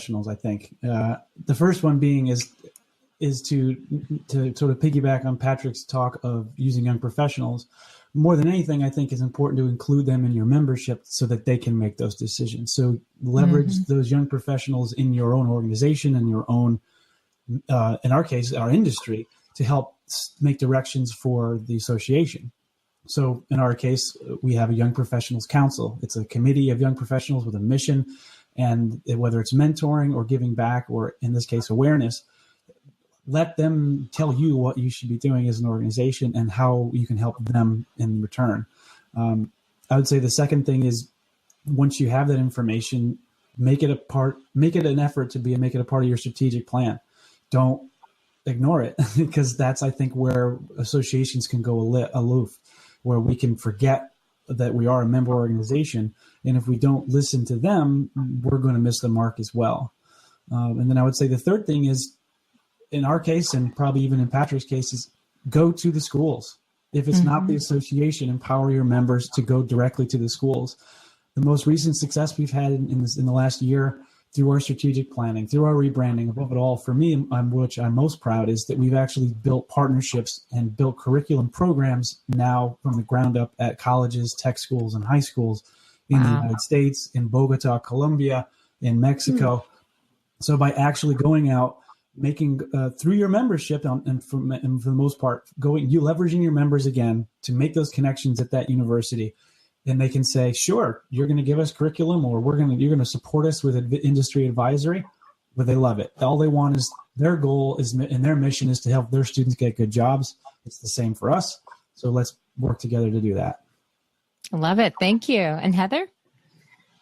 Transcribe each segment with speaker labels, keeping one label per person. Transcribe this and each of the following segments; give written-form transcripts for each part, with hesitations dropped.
Speaker 1: professionals, I think. The first one being is to sort of piggyback on Patrick's talk of using young professionals. More than anything, I think it's important to include them in your membership so that they can make those decisions. So leverage those young professionals in your own organization and your own, in our case, our industry, to help make directions for the association. So in our case, we have a Young Professionals Council. It's a committee of young professionals with a mission, and whether it's mentoring or giving back, or in this case, awareness, let them tell you what you should be doing as an organization and how you can help them in return. I would say the second thing is, once you have that information, make it an effort to make it a part of your strategic plan. Don't ignore it, because that's, I think, where associations can go aloof, where we can forget that we are a member organization. And if we don't listen to them, we're going to miss the mark as well. And then I would say the third thing is, in our case, and probably even in Patrick's case, is go to the schools. If it's not the association, empower your members to go directly to the schools. The most recent success we've had in the last year, through our strategic planning, through our rebranding, above it all, for me, which I'm most proud, is that we've actually built partnerships and built curriculum programs now from the ground up at colleges, tech schools, and high schools in the United States, in Bogota, Colombia, in Mexico. So by actually going out, making through your membership, and for the most part, leveraging your members again to make those connections at that university, and they can say, sure, you're going to give us curriculum, or you're going to support us with industry advisory, but they love it. All they want is, their goal is, and their mission is to help their students get good jobs. It's the same for us. So let's work together to do that.
Speaker 2: I love it. Thank you. And Heather?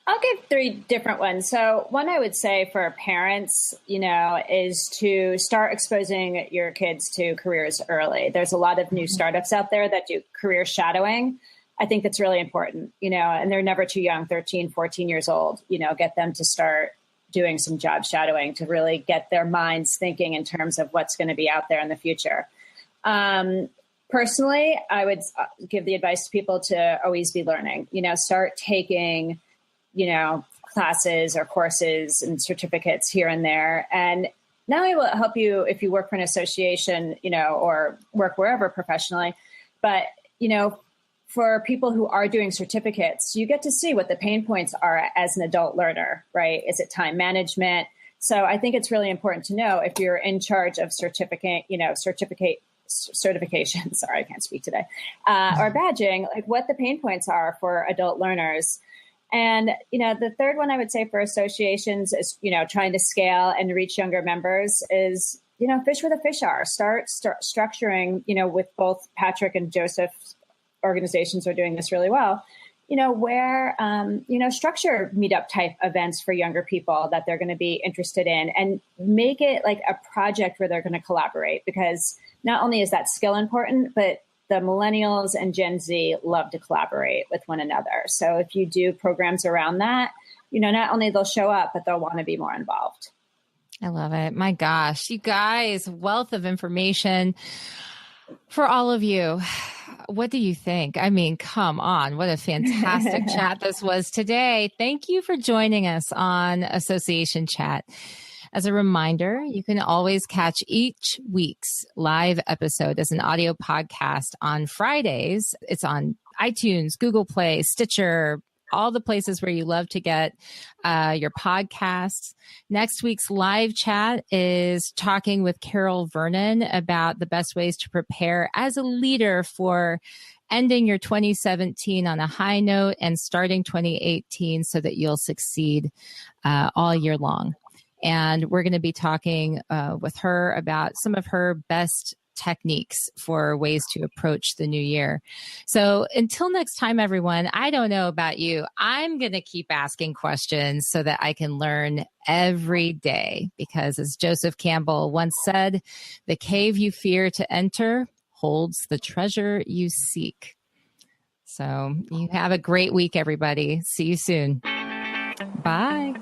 Speaker 3: I'll give three different ones. So one I would say for parents, is to start exposing your kids to careers early. There's a lot of new startups out there that do career shadowing. I think that's really important, and they're never too young, 13, 14 years old, get them to start doing some job shadowing to really get their minds thinking in terms of what's going to be out there in the future. Personally, I would give the advice to people to always be learning, start taking classes or courses and certificates here and there. And not only will it help you if you work for an association, or work wherever professionally, but, for people who are doing certificates, you get to see what the pain points are as an adult learner, right? Is it time management? So I think it's really important to know, if you're in charge of certification, sorry, I can't speak today, or badging, like what the pain points are for adult learners. And, the third one I would say for associations is, trying to scale and reach younger members is, fish where the fish are. Start structuring, with both Patrick and Joseph's organizations are doing this really well, where, structure meetup type events for younger people that they're going to be interested in, and make it like a project where they're going to collaborate, because not only is that skill important, but the millennials and Gen Z love to collaborate with one another. So if you do programs around that, not only they'll show up, but they'll want to be more involved.
Speaker 2: I love it. My gosh, you guys, wealth of information for all of you. What do you think? I mean, come on. What a fantastic chat this was today. Thank you for joining us on Association Chat. As a reminder, you can always catch each week's live episode as an audio podcast on Fridays. It's on iTunes, Google Play, Stitcher, all the places where you love to get your podcasts. Next week's live chat is talking with Carol Vernon about the best ways to prepare as a leader for ending your 2017 on a high note and starting 2018 so that you'll succeed all year long. And we're going to be talking with her about some of her best techniques for ways to approach the new year. So until next time, everyone, I don't know about you. I'm going to keep asking questions so that I can learn every day, because as Joseph Campbell once said, the cave you fear to enter holds the treasure you seek. So you have a great week, everybody. See you soon. Bye.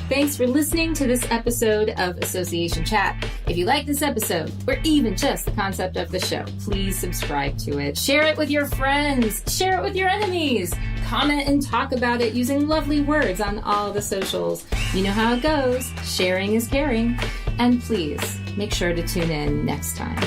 Speaker 2: Thanks for listening to this episode of Association Chat. If you like this episode, or even just the concept of the show, please subscribe to it. Share it with your friends. Share it with your enemies. comment and talk about it using lovely words on all the socials. You know how it goes. Sharing is caring. And please make sure to tune in next time.